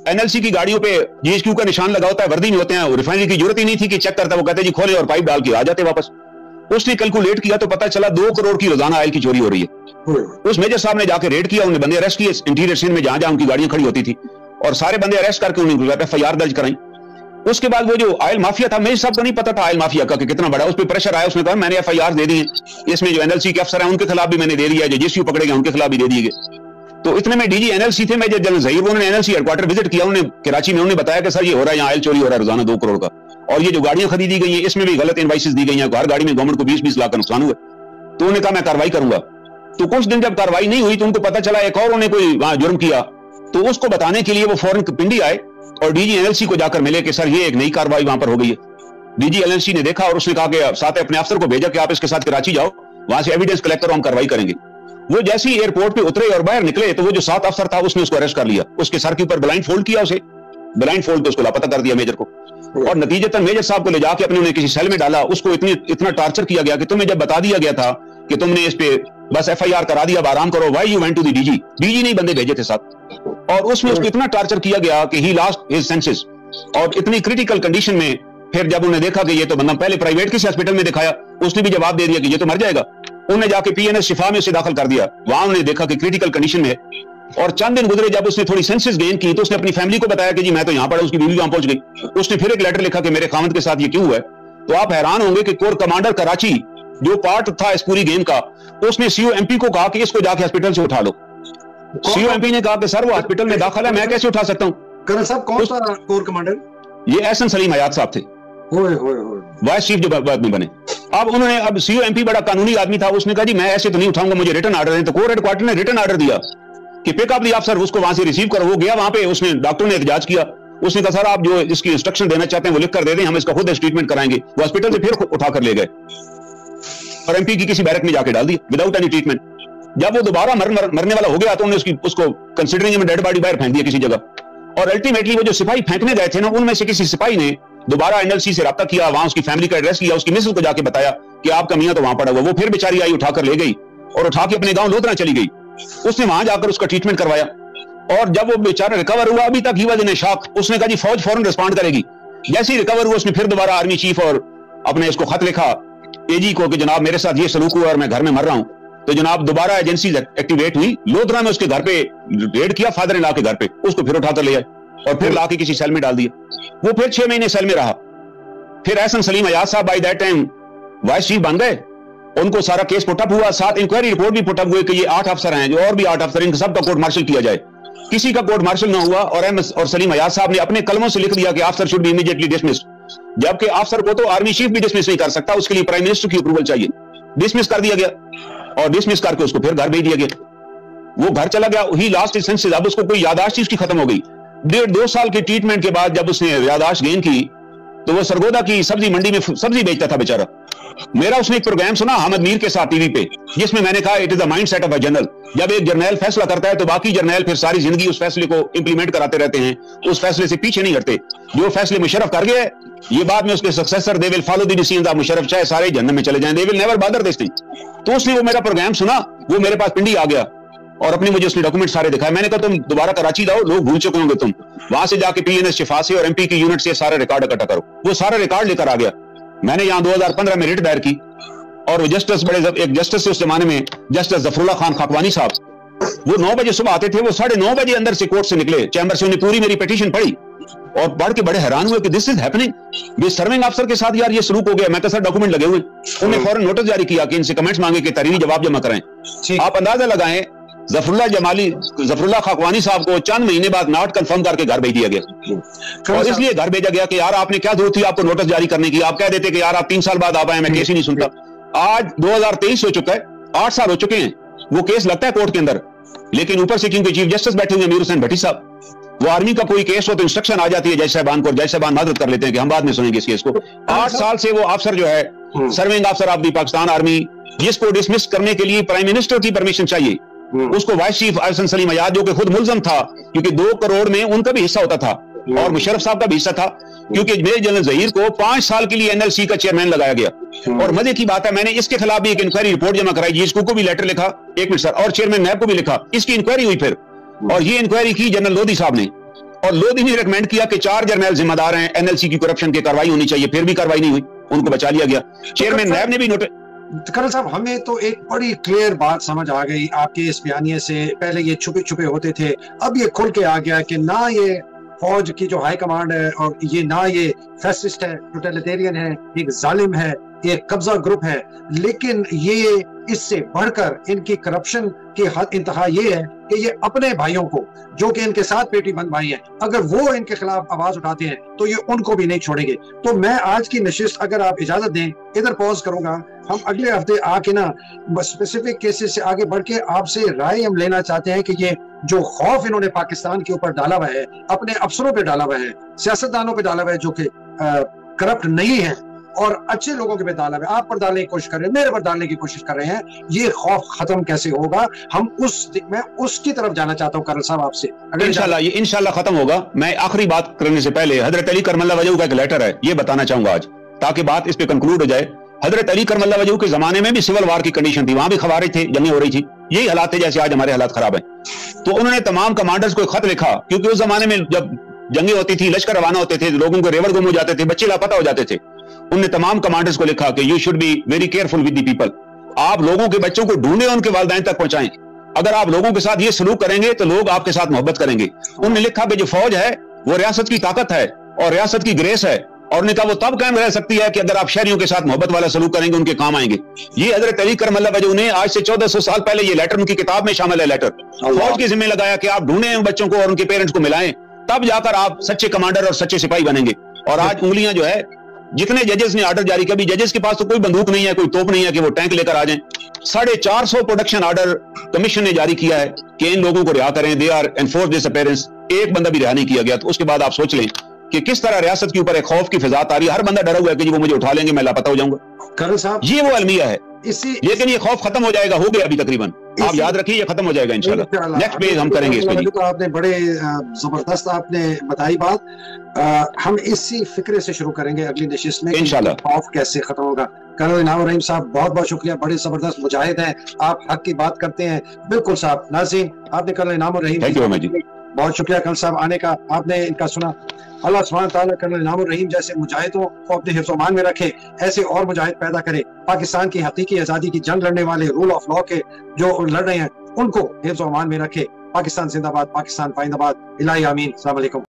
NLC की गाड़ियों पे जीएसक्यू का निशान लगा होता है, वर्दी में होते हैं, रिफाइनरी की जरूरत ही नहीं थी कि चेक करता, वो कहते जी खोले और पाइप डाल के आ जाते वापस। उसने कैलकुलेट किया तो पता चला 2 करोड़ की रोजाना ऑयल की चोरी हो रही है। उस मेजर साहब ने जाके रेड किया, उन्हें बंदे अरेस्ट किए इंटीरियर सिंध में जहां जहां उनकी गाड़ियां खड़ी होती थी, और सारे बंदे अरेस्ट करके उन्हें एफआईआर दर्ज कराई। उसके बाद वो जो ऑयल माफिया था, मेजर साहब को नहीं पता था ऑयल माफिया का कि कितना बड़ा, उस पर प्रेशर आया, उसने कहा मैंने एफआईआर दे दी है, इसमें जो एनएलसी के अफसर हैं उनके खिलाफ भी मैंने दे दिया, जो जीएसक्यू पकड़े गए उनके खिलाफ भी दे दिए गए। तो इतने में डीजी एनएलसी थे मेजर जनरल जहीर, उन्होंने एनएलसी हेडक्वार्टर विजिट किया, उन्होंने कराची में, उन्होंने बताया कि सर ये हो रहा है, यहाँ ऑयल चोरी हो रहा है रोजाना 2 करोड़ का, और ये जो गाड़ियां खरीदी गई हैं इसमें भी गलत इनवाइसेस दी गई हैं, हर गाड़ी में गवर्नमेंट को 20-20 लाख का नुकसान हुआ। तो उन्होंने कहा मैं कार्रवाई करूंगा। तो कुछ दिन जब कार्रवाई नहीं हुई तो उनको पता चला एक और उन्हें कोई वहां जुर्म किया, तो उसको बताने के लिए वो फौरन पिंडी आए और डीजी एनएलसी को जाकर मिले कि सर ये एक नई कार्रवाई वहां पर हो गई है। डीजी एनएलसी ने देखा और उसने कहा कि साथ अपने अफसर को भेजा कि आप इसके साथ कराची जाओ, वहां से एविडेंस कलेक्ट करो, हम कार्रवाई करेंगे। वो जैसे ही एयरपोर्ट पे उतरे और बाहर निकले तो वो जो 7 अफसर था उसने उसको अरेस्ट कर लिया, उसके सर के ऊपर ब्लाइंड फोल्ड किया, उसे ब्लाइंड फोल्ड के उसको लापता कर दिया मेजर को, और नतीजतन मेजर साहब को ले जाके अपने उन्हें किसी सेल में डाला। उसको इतना टार्चर किया गया कि तुम्हें जब बता दिया गया था कि तुमने इस पे बस एफआईआर करा दिया, अब आराम करो, why you went to the DG, DG नहीं बंदे भेजे थे साथ, और उसमें उसको इतना टार्चर किया गया कि ही लॉस्ट हिज सेंसेस। और इतनी क्रिटिकल कंडीशन में फिर जब उन्हें देखा कि ये तो बंदा, पहले प्राइवेट किसी हॉस्पिटल में दिखाया, उसने भी जवाब दे दिया कि ये तो मर जाएगा, उन्हें जाके पीएनएस शिफा में उसे दाखिल कर दिया, वहां उन्होंने देखा कि क्रिटिकल कंडीशन में है। और चंद दिन गुजरे, जब उसने थोड़ी सेंसेस गेन की तो उसने अपनी फैमिली को बताया कि जी मैं तो यहाँ पड़ा, उसकी बीवी वहां पहुंच गई। उसने फिर एक लेटर लिखा कि मेरे खामद के साथ ये क्यों हुआ है। तो आप हैरान होंगे कि कोर कमांडर कराची जो पार्ट था इस पूरी गेम का, उसने सीओएमपी को कहा कि इसको जाके हॉस्पिटल से उठा लो। सीओएमपी ने कहा कि सर वो हॉस्पिटल में दाखिल है, मैं कैसे उठा सकता हूँ। कर्नल साहब कौन सा कोर कमांडर? ये एहसन सलीम हयात साहब थे, वाइस चीफ जो बाद में बने। अब सीओएमपी बड़ा कानूनी आदमी था, उसने कहा जी मैं ऐसे तो नहीं उठाऊंगा, मुझे रिटर्न आर्डर है। तो कोर हेडक्वार्टर ने रिटर्न आर्डर दिया कि पिक अप द अफसर, उसको वहां से रिसीव करो। वो गया वहां पे, उसने डॉक्टर ने एहतजाज किया, उसने कहा सर आप जो इसकी इंस्ट्रक्शन देना चाहते हैं वो लिख कर दे दें, हम इसका खुद ट्रीटमेंट कराएंगे। वो हॉस्पिटल से फिर उठा कर ले गए और एमपी की किसी बैरक में जाके डाल दिया विदाउट एनी ट्रीटमेंट। जब वो दोबारा मरने वाला हो गया तो उन्होंने उसको कंसिडरिंग में डेड बॉडी बाहर फेंक दिया किसी जगह। और अल्टीमेटली वो जो सिपाही फेंकने गए थे ना, उनमें से किसी सिपाही ने दोबारा एनएलसी से रब्ता किया, वहां उसकी फैमिली का एड्रेस लिया, उसकी मिसेस को जाके बताया कि आपका मियां तो वहां पड़ा हुआ। वो फिर बेचारी आई, उठाकर ले गई और उठा के अपने गांव लोधरा चली गई। उसने वहां जाकर उसका ट्रीटमेंट करवाया और जब वो बेचारा रिकवर हुआ, अभी तक ही वह शॉक, उसने कहा जी फौज फौरन रिस्पॉन्ड करेगी। जैसे ही रिकवर हुआ उसने फिर दोबारा आर्मी चीफ और अपने इसको खत लिखा एजी को कि जनाब मेरे साथ ये सलूक हुआ और मैं घर में मर रहा हूं। तो जनाब दोबारा एजेंसी एक्टिवेट हुई, लोधरा में उसके घर पे रेड किया, फादर इन लॉ के घर पे, उसको फिर उठाकर ले आए और फिर लाके किसी सेल में डाल दिया। वो फिर 6 महीने सेल में रहा। फिर एहसन सलीम हयात साहब by that time vice chief बन गए, उनको सारा केस पुटअप हुआ, साथ इंक्वायरी रिपोर्ट भी पुटअप हुई कि ये 8 अफसर हैं, जो और भी 8 अफसर, इनका सबका कोर्ट मार्शल किया जाए। किसी का कोर्ट मार्शल ना हुआ और सलीम हयात साहब ने अपने कलमों से लिख दिया कि अफसर शुड बी इमीडिएटली डिसमिस्ड। जबकि अफसर को तो आर्मी चीफ भी डिसमिस नहीं कर सकता, उसके लिए प्राइम मिनिस्टर की अप्रूवल चाहिए। डिसमिस कर दिया गया और डिसमिस करके उसको फिर घर भेज दिया गया। वो घर चला गया, ही लास्ट हिज सेंसेस। अब उसको कोई याददाश्त उसकी खत्म हो गई। 1.5-2 साल की ट्रीटमेंट के बाद जब उसने याददाश्त गेन की तो वो सरगोदा की सब्जी मंडी में सब्जी बेचता था बेचारा। मेरा उसने एक प्रोग्राम सुना हामिद मीर के साथ टीवी पे, जिसमें मैंने कहा it is the mind set of a general. जब एक जर्नैल फैसला करता है तो बाकी जर्नैल फिर सारी जिंदगी उस फैसले को इंप्लीमेंट कराते रहते हैं, उस फैसले से पीछे नहीं हटते। जो फैसले मुशर्रफ कर गए, ये बाद में उसके successor they will follow the decisions of Musharraf, चाहे सारे जहन्नम में चले जाएं, they will never bother this thing. तो उसने वो मेरा प्रोग्राम सुना, वो मेरे पास पिंडी आ गया और अपने मुझे उसने डॉक्यूमेंट सारे दिखाए। मैंने कहा तुम दोबारा कराची जाओ, लोग भूल चुके होंगे, तुम वहां से जाके पीएनएस शिफा से और एमपी की यूनिट से सारा रिकॉर्ड इकट्ठा करो। वो सारा रिकॉर्ड लेकर आ गया। मैंने यहाँ 2015 में रिट दायर की और वो जस्टिस एक जस्टिस से उस जमाने में जस्टिस जफरुल्लाह खान खाकवानी साहब, वो 9 बजे सुबह आते थे, वो 9:30 बजे अंदर से कोर्ट से निकले चैम्बर से, उन्हें पूरी मेरी पिटीशन पढ़ी और पढ़ के बड़े हैरान हुए कि दिस इज हैपनिंग। ये सर्विंग अफसर के साथ यार ये सलूक हो गया। मैं तो सर डॉक्यूमेंट लगे हुए। उन्हें फौरन नोटिस जारी किया कि इनसे कमेंट्स मांगे कि तहरीरी जवाब जमा कराएं। आप अंदाजा लगाएं, जफरुल्लाह खाकवानी साहब को चंद महीने बाद नॉट कंफर्म करके घर भेज दिया गया। और इसलिए घर भेजा गया कि यार आपने क्या जरूरत थी आपको नोटिस जारी करने की, आप कह देते कि यार आप 3 साल बाद आप आए, मैं केस ही नहीं सुनता। आज 2023 हो चुका है, 8 साल हो चुके हैं, वो केस लगता है कोर्ट के अंदर, लेकिन ऊपर से क्योंकि चीफ जस्टिस बैठे हुए अमीर हुसैन भट्टी साहब, वो आर्मी का कोई केस हो तो इंस्ट्रक्शन आ जाती है जज साहबान को, जज साहबान मदद कर लेते हैं कि हम बाद में सुनेंगे इस केस को। 8 साल से वो अफसर जो है सर्विंग अफसर ऑफ द पाकिस्तान आर्मी, जिसको डिसमिस करने के लिए प्राइम मिनिस्टर की परमिशन चाहिए, उसको वाइस चीफ एहसन सलीम हयात जो कि खुद मुलजम था, क्योंकि 2 करोड़ में उनका भी हिस्सा होता था और मुशर्रफ साहब का भी हिस्सा था, क्योंकि मेजर जनरल जहीर को 5 साल के लिए एनएलसी का चेयरमैन लगाया गया। और मजे की बात है, मैंने इसके खिलाफ भी एक इंक्वायरी रिपोर्ट जमा कराई, जिसको भी लेटर लिखा, 1 मिनट सर, और चेयरमैन नैब को भी लिखा, इसकी इंक्वायरी हुई फिर, और ये इंक्वायरी की जनरल लोधी साहब ने। اور لودھی نے ریکمینڈ کیا کہ 4 جرنیل ذمہ دار ہیں NLC کی کرپشن کی کاروائی ہونی چاہیے, پھر بھی کاروائی نہیں ہوئی, ان کو بچا لیا گیا. چیئرمین نیب نے بھی کرن صاحب ہمیں تو ایک بڑی کلیئر بات سمجھ آ گئی آپ کے اس بیانیے سے. پہلے یہ چھپے چھپے ہوتے تھے, اب یہ کھل کے آ گیا کہ نہ یہ فوج کی جو ہائی کمانڈ ہے اور یہ نہ یہ فیسسٹ ہے, ٹوٹلیٹیرین ہے, ایک ظالم ہے, ایک قبضہ گروپ ہے, لیکن یہ اس سے بڑھ کر ان کی کرپشن کی حد انتہا یہ ہے کہ یہ اپنے بھائیوں کو جو کہ ان کے ساتھ پیٹی بند بھائی ہیں, اگر وہ ان کے خلاف آواز اٹھاتے ہیں تو یہ ان کو بھی نہیں چھوڑیں گے. تو میں آج کی نشست اگر آپ اجازت دیں ادھر پوز کروں گا. ہم اگلے ہفتے آ کے نا اسپیسیفک کیسز سے آگے بڑھ کے آپ سے رائے ہم لینا چاہتے ہیں کہ یہ جو خوف انہوں نے پاکستان کے اوپر ڈالا ہوا ہے, اپنے افسروں پہ ڈالا ہوا ہے, سیاستدانوں پہ ڈالا ہوا ہے جو کہ کرپٹ نہیں ہے, اور اچھے لوگوں کے پہ ڈالا ہوا ہے, آپ پر ڈالنے کی کوشش کر رہے ہیں, میرے پر ڈالنے کی کوشش کر رہے ہیں, یہ خوف ختم کیسے ہوگا؟ میں اس کی طرف جانا چاہتا ہوں کرن صاحب آپ سے. انشاءاللہ ختم ہوگا. میں آخری بات کرنے سے پہلے حضرت علی کرم اللہ وجہہ کا ایک لیٹر ہے, یہ بتانا چاہوں گا آج تاکہ بات اس پہ کنکلوڈ ہو جائے. حضرت علی کرم اللہ وجہہ کے زمانے میں بھی سول وار کی کنڈیشن تھی, وہاں بھی خوارج تھے, جنگیں ہو رہی تھی, یہی حالات تھے جیسے آج ہمارے حالات خراب ہیں. تو انہوں نے تمام کمانڈرز کو ایک خط لکھا, کیونکہ اس زمانے میں جب جنگیں ہوتی تھی, لشکر روانہ ہوتے تھے, لوگوں کو ریور گم ہو جاتے تھے, بچے لاپتہ ہو جاتے تھے. انہوں نے تمام کمانڈرز کو لکھا کہ you should be very careful with the people. آپ لوگوں کے بچوں کو ڈھونڈیں, ان کے والدین تک پہنچائیں. اگر آپ لوگوں کے ساتھ یہ سلوک کریں گے تو لوگ آپ کے ساتھ محبت کریں گے. انہوں نے لکھا کہ جو فوج ہے وہ ریاست کی طاقت ہے اور ریاست کی گریس ہے, اور نے کہا وہ تب قائم رہ سکتی ہے کہ اگر آپ شہریوں کے ساتھ محبت والا سلوک کریں گے, ان کے کام آئیں گے. یہ حضرت علی کرم اللہ وجہہ نے آج سے 1400 سال پہلے یہ لیٹر ان کی کتاب میں شامل ہے, لیٹر فوج کے ذمہ لگایا کہ آپ ڈھونڈیں ان بچوں کو اور ان کے پیرنٹس کو ملائیں, تب جا کر آپ سچے کمانڈر اور سچے سپاہی بنیں گے. اور آج انگلیاں جو ہے, جتنے ججز نے آرڈر جاری کیا, بھی ججز کے پاس تو کوئی بندوق نہیں ہے, کوئی توپ نہیں ہے کہ وہ ٹینک لے کر آ جائیں. 450 پروڈکشن آرڈر کمیشن نے جاری کیا ہے کہ ان لوگوں کو رہا کریں, they are enforced disappearance. ایک بندہ بھی رہا نہیں کیا گیا. تو اس کے بعد آپ سوچ لیں کہ کس طرح ریاست کے اوپر ایک خوف کی فضا آ رہی ہے. ہر بندہ ڈرا ہوا ہے کہ وہ مجھے اٹھا لیں گے, میں لاپتہ ہو جاؤں گا. کرن صاحب یہ وہ المیہ ہے, لیکن یہ خوف ختم ہو جائے گا, ہو گیا ابھی تقریباً. آپ یاد رکھیے یہ ختم ہو جائے گا انشاءاللہ. نیکسٹ پیج ہم کریں گے اس پہ. تو آپ نے بڑے زبردست آپ نے بتائی بات. ہم اسی فکرے سے شروع کریں گے اگلی نشست میں انشاءاللہ خوف کیسے ختم ہوگا. کرنل انعام الرحیم صاحب بہت بہت شکریہ, بڑے زبردست مجاہد ہیں, آپ حق کی بات کرتے ہیں. بالکل صاحب. ناظرین آپ نے کرنل انعام الرحیم بہت شکریہ کرنل صاحب آنے کا, آپ نے ان کا سنا. اللہ سبحانہ تعالیٰ کرنل انعام الرحیم جیسے مجاہدوں کو اپنے حفظ و امان میں رکھے, ایسے اور مجاہد پیدا کرے. پاکستان کی حقیقی آزادی کی جنگ لڑنے والے, رول آف لا کے جو لڑ رہے ہیں, ان کو حفظ و امان میں رکھے. پاکستان زندہ باد, پاکستان پائندہ باد. الہی آمین. السلام علیکم.